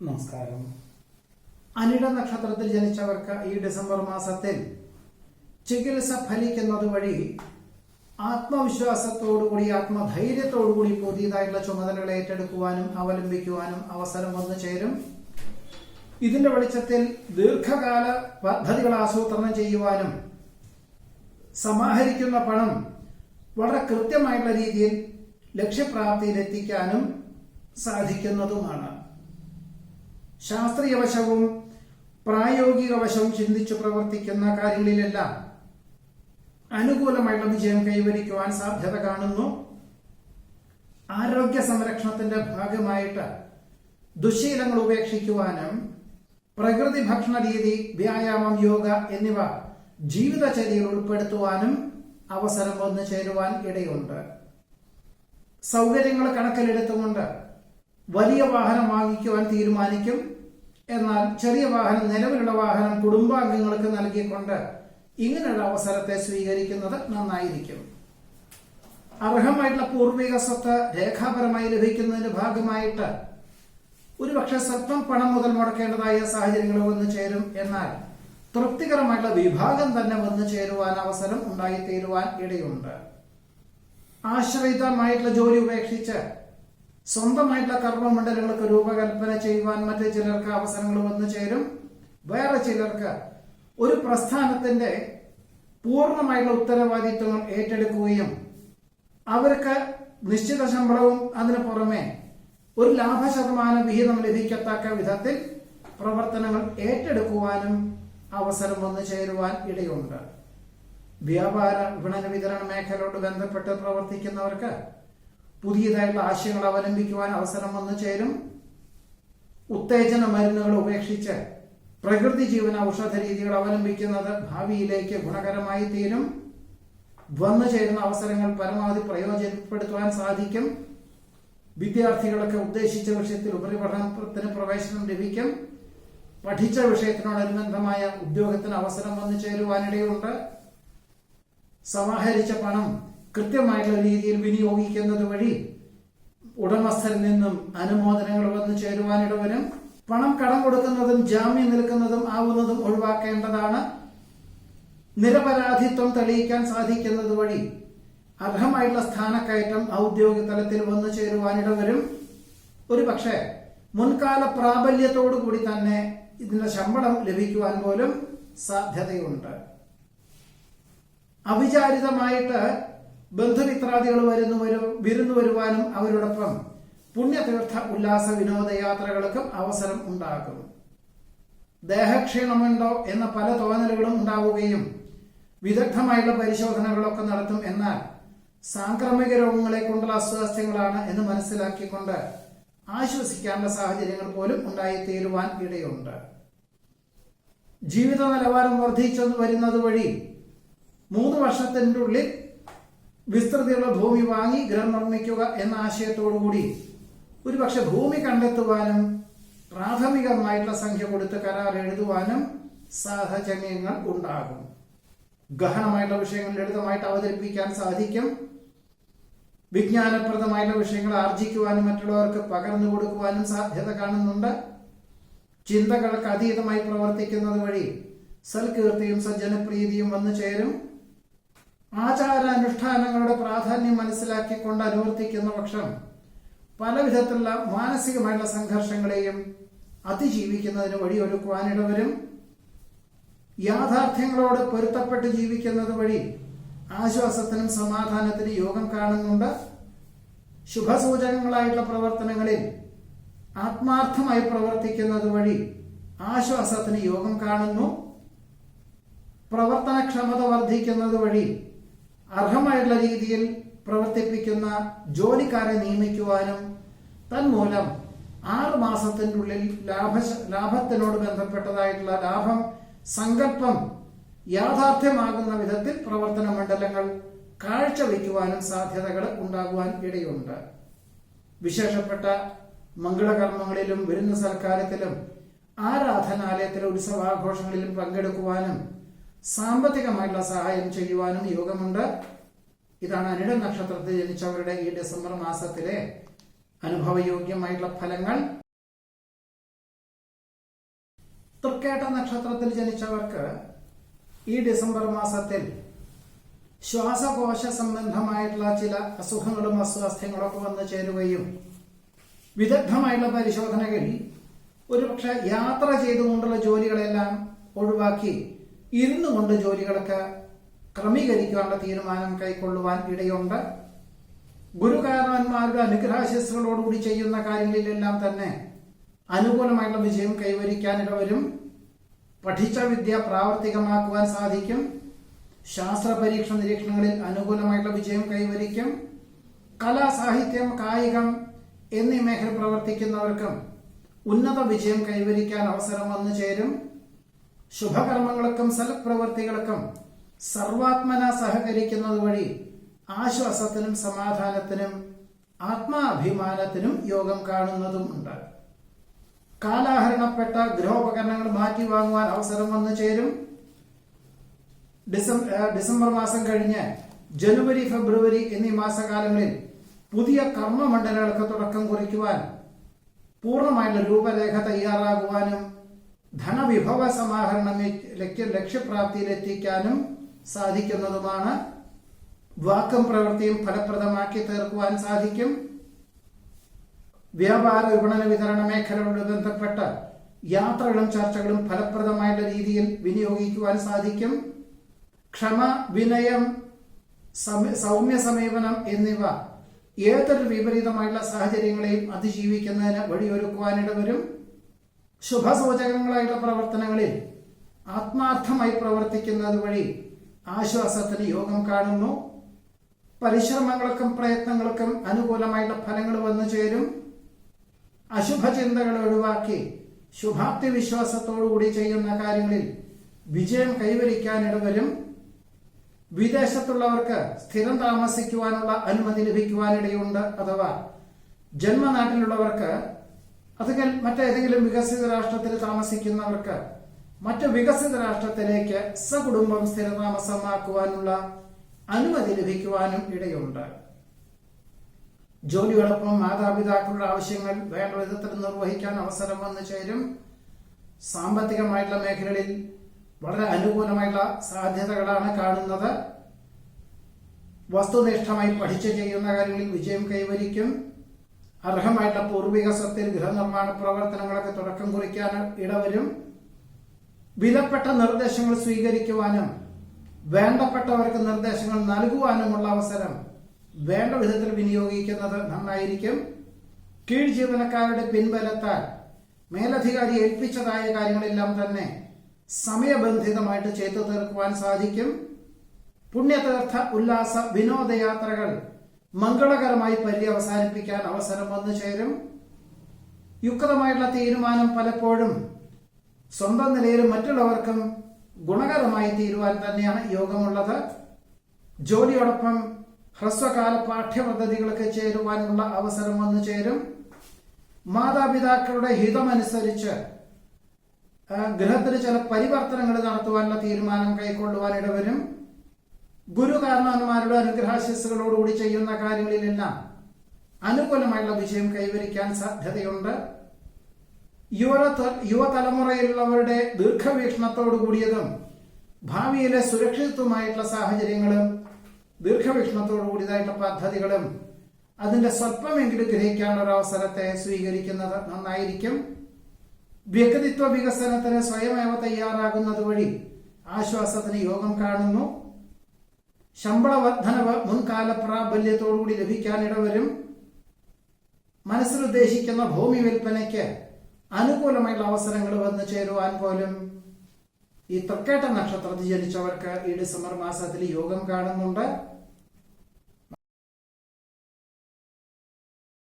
നമസ്കാരം. അനിഴ നക്ഷത്രത്തിൽ ജനിച്ചവർക്ക് ഈ ഡിസംബർ മാസത്തിൽ ചികിത്സ ഫലിക്കുന്നത് വഴി ആത്മവിശ്വാസത്തോടുകൂടി ആത്മധൈര്യത്തോടുകൂടി പുതിയതായിട്ടുള്ള ചുമതലകൾ ഏറ്റെടുക്കുവാനും അവലംബിക്കുവാനും അവസരം വന്നു ചേരും. ഇതിന്റെ വെളിച്ചത്തിൽ ദീർഘകാല പദ്ധതികൾ ആസൂത്രണം ചെയ്യുവാനും സമാഹരിക്കുന്ന പണം വളരെ കൃത്യമായിട്ടുള്ള രീതിയിൽ ലക്ഷ്യപ്രാപ്തിയിലെത്തിക്കാനും സാധിക്കുന്നതുമാണ്. ശാസ്ത്രീയ വശവും പ്രായോഗിക വശവും ചിന്തിച്ചു പ്രവർത്തിക്കുന്ന കാര്യങ്ങളിലെല്ലാം അനുകൂലമായിട്ടുള്ള വിജയം കൈവരിക്കുവാൻ സാധ്യത കാണുന്നു. ആരോഗ്യ സംരക്ഷണത്തിന്റെ ഭാഗമായിട്ട് ദുശ്ശീലങ്ങൾ ഉപേക്ഷിക്കുവാനും പ്രകൃതി ഭക്ഷണ രീതി, വ്യായാമം, യോഗ എന്നിവ ജീവിതചര്യയിൽ ഉൾപ്പെടുത്തുവാനും അവസരം വന്നു ചേരുവാൻ ഇടയുണ്ട്. സൗകര്യങ്ങൾ കണക്കിലെടുത്തുകൊണ്ട് വലിയ വാഹനം വാങ്ങിക്കുവാൻ തീരുമാനിക്കും. എന്നാൽ ചെറിയ വാഹനം, നിലവിലുള്ള വാഹനം കുടുംബാംഗങ്ങൾക്ക് നൽകിക്കൊണ്ട് ഇങ്ങനെയുള്ള അവസരത്തെ സ്വീകരിക്കുന്നത് നന്നായിരിക്കും. അർഹമായിട്ടുള്ള പൂർവിക സ്വത്ത് രേഖാപരമായി ലഭിക്കുന്നതിന്റെ ഭാഗമായിട്ട് ഒരുപക്ഷെ സ്വല്പം പണം മുതൽ മുടക്കേണ്ടതായ സാഹചര്യങ്ങൾ വന്നു ചേരും. എന്നാൽ തൃപ്തികരമായിട്ടുള്ള വിഭാഗം തന്നെ വന്നു ചേരുവാൻ അവസരം ഉണ്ടായിത്തീരുവാൻ ഇടയുണ്ട്. ആശ്രിതമായിട്ടുള്ള ജോലി ഉപേക്ഷിച്ച് സ്വന്തമായിട്ടുള്ള കർമ്മമണ്ഡലങ്ങൾക്ക് രൂപകൽപ്പന ചെയ്യുവാൻ മറ്റു ചിലർക്ക് അവസരങ്ങൾ വന്നു ചേരും. വേറെ ചിലർക്ക് ഒരു പ്രസ്ഥാനത്തിന്റെ പൂർണ്ണമായിട്ടുള്ള ഉത്തരവാദിത്വങ്ങൾ ഏറ്റെടുക്കുകയും അവർക്ക് നിശ്ചിത ശമ്പളവും അതിനു പുറമെ ഒരു ലാഭശതമാന വിഹിതം ലഭിക്കത്തക്ക വിധത്തിൽ പ്രവർത്തനങ്ങൾ ഏറ്റെടുക്കുവാനും അവസരം വന്നു ചേരുവാൻ ഇടയുണ്ട്. വ്യാപാര, വിപണന, വിതരണ മേഖലയോട് ബന്ധപ്പെട്ട് പ്രവർത്തിക്കുന്നവർക്ക് പുതിയതായിട്ടുള്ള ആശയങ്ങൾ അവലംബിക്കുവാൻ അവസരം വന്നു ചേരും. ഉത്തേജന മരുന്നുകൾ ഉപേക്ഷിച്ച് പ്രകൃതി ജീവന ഔഷധ രീതികൾ അവലംബിക്കുന്നത് ഭാവിയിലേക്ക് ഗുണകരമായി തീരും. വന്നു ചേരുന്ന അവസരങ്ങൾ പരമാവധി പ്രയോജനപ്പെടുത്തുവാൻ സാധിക്കും. വിദ്യാർത്ഥികൾക്ക് ഉദ്ദേശിച്ച വിഷയത്തിൽ ഉപരിപഠനത്തിന് പ്രവേശനം ലഭിക്കും. പഠിച്ച വിഷയത്തിനോടനുബന്ധമായ ഉദ്യോഗത്തിന് അവസരം വന്നു ചേരുവാനിടയുണ്ട്. സമാഹരിച്ച പണം കൃത്യമായിട്ടുള്ള രീതിയിൽ വിനിയോഗിക്കുന്നത് വഴി ഉടമസ്ഥരിൽ നിന്നും അനുമോദനങ്ങൾ വന്നു ചേരുവാനിടവരും. പണം കടം കൊടുക്കുന്നതും ജാമ്യം നിൽക്കുന്നതും ആവുന്നതും ഒഴിവാക്കേണ്ടതാണ്. നിരപരാധിത്വം തെളിയിക്കാൻ സാധിക്കുന്നത് വഴി അർഹമായിട്ടുള്ള സ്ഥാനക്കയറ്റം ഔദ്യോഗിക തലത്തിൽ വന്നു ചേരുവാനിടവരും. ഒരുപക്ഷെ മുൻകാല പ്രാബല്യത്തോടുകൂടി തന്നെ ഇതിന്റെ ശമ്പളം ലഭിക്കുവാൻ പോലും സാധ്യതയുണ്ട്. അവിചാരിതമായിട്ട് ബന്ധുമിത്രാദികൾ വിരുന്നു വരുവാനും അവരോടൊപ്പം പുണ്യതീർത്ഥ ഉല്ലാസ വിനോദയാത്രകൾക്കും അവസരം ഉണ്ടാകും. ദേഹക്ഷീണമുണ്ടോ എന്ന പല തോന്നലുകളും ഉണ്ടാവുകയും വിദഗ്ധമായുള്ള പരിശോധനകളൊക്കെ നടത്തും. എന്നാൽ സാംക്രമിക രോഗങ്ങളെ കൊണ്ടുള്ള അസ്വാസ്ഥ്യങ്ങളാണ് എന്ന് മനസ്സിലാക്കിക്കൊണ്ട് ആശ്വസിക്കാനുള്ള സാഹചര്യങ്ങൾ പോലും ഉണ്ടായിത്തീരുവാൻ ഇടയുണ്ട്. ജീവിത നിലവാരം വർദ്ധിച്ചു വരുന്നത് വഴി 3 വർഷത്തിന്റെ ഉള്ളിൽ വിസ്തൃതിയുള്ള ഭൂമി വാങ്ങി ഗൃഹം നിർമ്മിക്കുക എന്ന ആശയത്തോടുകൂടി ഒരുപക്ഷെ ഭൂമി കണ്ടെത്തുവാനും പ്രാഥമികമായിട്ടുള്ള സംഖ്യ കൊടുത്ത് കരാർ എഴുതുവാനും സാഹചര്യങ്ങൾ ഉണ്ടാകും. ഗഹനമായിട്ടുള്ള വിഷയങ്ങൾ ലളിതമായിട്ട് അവതരിപ്പിക്കാൻ സാധിക്കും. വിജ്ഞാനപ്രദമായിട്ടുള്ള വിഷയങ്ങൾ ആർജിക്കുവാനും മറ്റുള്ളവർക്ക് പകർന്നു കൊടുക്കുവാനും സാധ്യത കാണുന്നുണ്ട്. ചിന്തകൾക്ക് അതീതമായി പ്രവർത്തിക്കുന്നത് വഴി സൽകീർത്തിയും സജ്ജനപ്രീതിയും വന്നു ചേരും. ആചാരാനുഷ്ഠാനങ്ങളുടെ പ്രാധാന്യം മനസ്സിലാക്കിക്കൊണ്ട് അനുവർത്തിക്കുന്ന പക്ഷം പല വിധത്തിലുള്ള മാനസികമായിട്ടുള്ള സംഘർഷങ്ങളെയും അതിജീവിക്കുന്നതിന് വഴിയൊരുക്കുവാനിടവരും. യാഥാർത്ഥ്യങ്ങളോട് പൊരുത്തപ്പെട്ട് ജീവിക്കുന്നത് വഴി ആശ്വാസത്തിനും സമാധാനത്തിനും യോഗം കാണുന്നുണ്ട്. ശുഭസൂചകങ്ങളായിട്ടുള്ള പ്രവർത്തനങ്ങളിൽ ആത്മാർത്ഥമായി പ്രവർത്തിക്കുന്നത് വഴി ആശ്വാസത്തിന് യോഗം കാണുന്നു. പ്രവർത്തനക്ഷമത വർദ്ധിക്കുന്നത് വഴി അർഹമായിട്ടുള്ള രീതിയിൽ പ്രവർത്തിപ്പിക്കുന്ന ജോലിക്കാരെ നിയമിക്കുവാനും തന്മൂലം 6 മാസത്തിന്റെ ഉള്ളിൽ ലാഭത്തിനോട് ബന്ധപ്പെട്ടതായിട്ടുള്ള ലാഭം സങ്കല്പം യാഥാർത്ഥ്യമാകുന്ന വിധത്തിൽ പ്രവർത്തന മണ്ഡലങ്ങൾ കാഴ്ചവെക്കുവാനും സാധ്യതകൾ ഉണ്ടാകുവാൻ ഇടയുണ്ട്. വിശേഷപ്പെട്ട മംഗളകർമ്മങ്ങളിലും വിരുന്ന് സൽക്കാരത്തിലും ആരാധനാലയത്തിലെ ഉത്സവാഘോഷങ്ങളിലും പങ്കെടുക്കുവാനും സാമ്പത്തികമായിട്ടുള്ള സഹായം ചെയ്യുവാനും യോഗമുണ്ട്. ഇതാണ് അനിഴ നക്ഷത്രത്തിൽ ജനിച്ചവരുടെ ഈ ഡിസംബർ മാസത്തിലെ അനുഭവയോഗ്യമായിട്ടുള്ള ഫലങ്ങൾ. തൃക്കേട്ട നക്ഷത്രത്തിൽ ജനിച്ചവർക്ക് ഈ ഡിസംബർ മാസത്തിൽ ശ്വാസകോശ സംബന്ധമായിട്ടുള്ള ചില അസുഖങ്ങളും അസ്വാസ്ഥ്യങ്ങളൊക്കെ വന്നു ചേരുകയും വിദഗ്ധമായിട്ടുള്ള പരിശോധനകളിൽ ഒരുപക്ഷെ യാത്ര ചെയ്തുകൊണ്ടുള്ള ജോലികളെല്ലാം ഒഴിവാക്കി ഇരുന്നു കൊണ്ട് ജോലികളൊക്കെ ക്രമീകരിക്കാനുള്ള തീരുമാനം കൈക്കൊള്ളുവാൻ ഇടയുണ്ട്. ഗുരുകാരണന്മാരുടെ അനുഗ്രഹാശിസ്സുകളോടുകൂടി ചെയ്യുന്ന കാര്യങ്ങളിലെല്ലാം തന്നെ അനുകൂലമായിട്ടുള്ള വിജയം കൈവരിക്കാൻ ഇടവരും. പഠിച്ച വിദ്യ പ്രാവർത്തികമാക്കുവാൻ സാധിക്കും. ശാസ്ത്ര പരീക്ഷ നിരീക്ഷണങ്ങളിൽ അനുകൂലമായിട്ടുള്ള വിജയം കൈവരിക്കും. കല, സാഹിത്യം, കായികം എന്നീ മേഖല പ്രവർത്തിക്കുന്നവർക്കും ഉന്നത വിജയം കൈവരിക്കാൻ അവസരം വന്നു ചേരും. ശുഭകർമ്മങ്ങൾക്കും സൽപ്രവൃത്തികൾക്കും സർവാത്മന സഹകരിക്കുന്നത് വഴി ആശ്വാസത്തിനും സമാധാനത്തിനും ആത്മാഭിമാനത്തിനും യോഗം കാണുന്നതുമുണ്ട്. കാലാഹരണപ്പെട്ട ഗൃഹോപകരണങ്ങൾ മാറ്റി വാങ്ങുവാൻ അവസരം വന്നു ചേരും. ഡിസംബർ മാസം കഴിഞ്ഞ് ജനുവരി, ഫെബ്രുവരി എന്നീ മാസകാലങ്ങളിൽ പുതിയ കർമ്മമണ്ഡലങ്ങൾക്ക് തുടക്കം കുറിക്കുവാൻ, പൂർണ്ണമായിട്ടുള്ള രൂപരേഖ തയ്യാറാകുവാനും ധനവിഭവ സമാഹരണം ലക്ഷ്യപ്രാപ്തിയിലെത്തിക്കാനും സാധിക്കുന്നതുമാണ്. വാക്കും പ്രവൃത്തിയും ഫലപ്രദമാക്കി തീർക്കുവാൻ സാധിക്കും. വ്യാപാര, വിപണന, വിതരണ മേഖലകളോട് ബന്ധപ്പെട്ട യാത്രകളും ചർച്ചകളും ഫലപ്രദമായിട്ടുള്ള രീതിയിൽ വിനിയോഗിക്കുവാൻ സാധിക്കും. ക്ഷമ, വിനയം, സൗമ്യ സമീപനം എന്നിവ ഏതൊരു വിപരീതമായുള്ള സാഹചര്യങ്ങളെയും അതിജീവിക്കുന്നതിന് വഴിയൊരുക്കുവാനിടവരും. ശുഭസൂചകങ്ങളായുള്ള പ്രവർത്തനങ്ങളിൽ ആത്മാർത്ഥമായി പ്രവർത്തിക്കുന്നത് വഴി ആശ്വാസത്തിന് യോഗം കാണുന്നു. പരിശ്രമങ്ങൾക്കും പ്രയത്നങ്ങൾക്കും അനുകൂലമായിട്ടുള്ള ഫലങ്ങൾ വന്നു ചേരും. അശുഭചിന്തകൾ ഒഴിവാക്കി ശുഭാപ്തി വിശ്വാസത്തോടുകൂടി ചെയ്യുന്ന കാര്യങ്ങളിൽ വിജയം കൈവരിക്കാനിടവരും. വിദേശത്തുള്ളവർക്ക് സ്ഥിരം താമസിക്കുവാനുള്ള അനുമതി ലഭിക്കുവാനിടയുണ്ട്. അഥവാ ജന്മനാട്ടിലുള്ളവർക്ക്, അതുപോലെ മറ്റേതെങ്കിലും വികസിത രാഷ്ട്രത്തിൽ താമസിക്കുന്നവർക്ക് മറ്റു വികസിത രാഷ്ട്രത്തിലേക്ക് സകുടുംബം സ്ഥിരതാമസമാക്കുവാനുള്ള അനുമതി ലഭിക്കുവാനും ഇടയുണ്ട്. ജോലിയോടൊപ്പം മാതാപിതാക്കളുടെ ആവശ്യങ്ങൾ വേണ്ട വിധത്തിൽ നിർവഹിക്കാൻ അവസരം വന്നു ചേരും. സാമ്പത്തികമായിട്ടുള്ള മേഖലകളിൽ വളരെ അനുകൂലമായിട്ടുള്ള സാധ്യതകളാണ് കാണുന്നത്. വസ്തുനിഷ്ഠമായി പഠിച്ചു ചെയ്യുന്ന കാര്യങ്ങളിൽ വിജയം കൈവരിക്കും. അർഹമായിട്ടുള്ള പൂർവിക സ്വത്തിൽ ഗൃഹനിർമ്മാണ പ്രവർത്തനങ്ങളൊക്കെ തുടക്കം കുറിക്കാൻ ഇടവരും. വിലപ്പെട്ട നിർദ്ദേശങ്ങൾ സ്വീകരിക്കുവാനും വേണ്ടപ്പെട്ടവർക്ക് നിർദ്ദേശങ്ങൾ നൽകുവാനുമുള്ള അവസരം വേണ്ട വിധത്തിൽ വിനിയോഗിക്കുന്നത് നന്നായിരിക്കും. കീഴ് ജീവനക്കാരുടെ പിൻബലത്താൽ മേലധികാരി ഏൽപ്പിച്ചതായ കാര്യങ്ങളെല്ലാം തന്നെ സമയബന്ധിതമായിട്ട് ചെയ്തു തീർക്കുവാൻ സാധിക്കും. പുണ്യതീർത്ഥ, ഉല്ലാസ, വിനോദയാത്രകൾ മംഗളകരമായി പര്യവസാനിപ്പിക്കാൻ അവസരം വന്നു ചേരും. യുക്തമായുള്ള തീരുമാനം പലപ്പോഴും സ്വന്തം നിലയിലും മറ്റുള്ളവർക്കും ഗുണകരമായി തീരുവാൻ തന്നെയാണ് യോഗമുള്ളത്. ജോലിയോടൊപ്പം ഹ്രസ്വകാല പാഠ്യപദ്ധതികൾക്ക് ചേരുവാനുള്ള അവസരം വന്നു ചേരും. മാതാപിതാക്കളുടെ ഹിതമനുസരിച്ച് ഗൃഹത്തിന് ചില പരിവർത്തനങ്ങൾ നടത്തുവാനുള്ള തീരുമാനം കൈക്കൊള്ളുവാൻ ഇടവരും. ഗുരുകാരണന്മാരുടെ അനുഗ്രഹാശിസ്സുകളോടുകൂടി ചെയ്യുന്ന കാര്യങ്ങളിലെല്ലാം അനുകൂലമായുള്ള വിജയം കൈവരിക്കാൻ സാധ്യതയുണ്ട്. യുവതലമുറയിലുള്ളവരുടെ ദീർഘവീക്ഷണത്തോടു കൂടിയതും ഭാവിയിലെ സുരക്ഷിതത്വമായിട്ടുള്ള സാഹചര്യങ്ങളും ദീർഘവീക്ഷണത്തോടു കൂടിയതായിട്ടുള്ള പദ്ധതികളും അതിന്റെ സ്വല്പമെങ്കിലും ഗ്രഹിക്കാനുള്ള ഒരു അവസരത്തെ സ്വീകരിക്കുന്നത് നന്നായിരിക്കും. വ്യക്തിത്വ വികസനത്തിന് സ്വയമേവ തയ്യാറാകുന്നത് വഴി ആശ്വാസത്തിന് യോഗം കാണുന്നു. ശമ്പള വർധനവ് മുൻകാല പ്രാബല്യത്തോടുകൂടി ലഭിക്കാനിടവരും. മനസ്സിലുദ്ദേശിക്കുന്ന ഭൂമി വിൽപ്പനയ്ക്ക് അനുകൂലമായുള്ള അവസരങ്ങൾ വന്നു ചേരുവാൻ പോലും ഈ തൃക്കേട്ട നക്ഷത്രത്തിൽ ജനിച്ചവർക്ക് ഈ ഡിസംബർ മാസത്തിൽ യോഗം കാണുന്നുണ്ട്.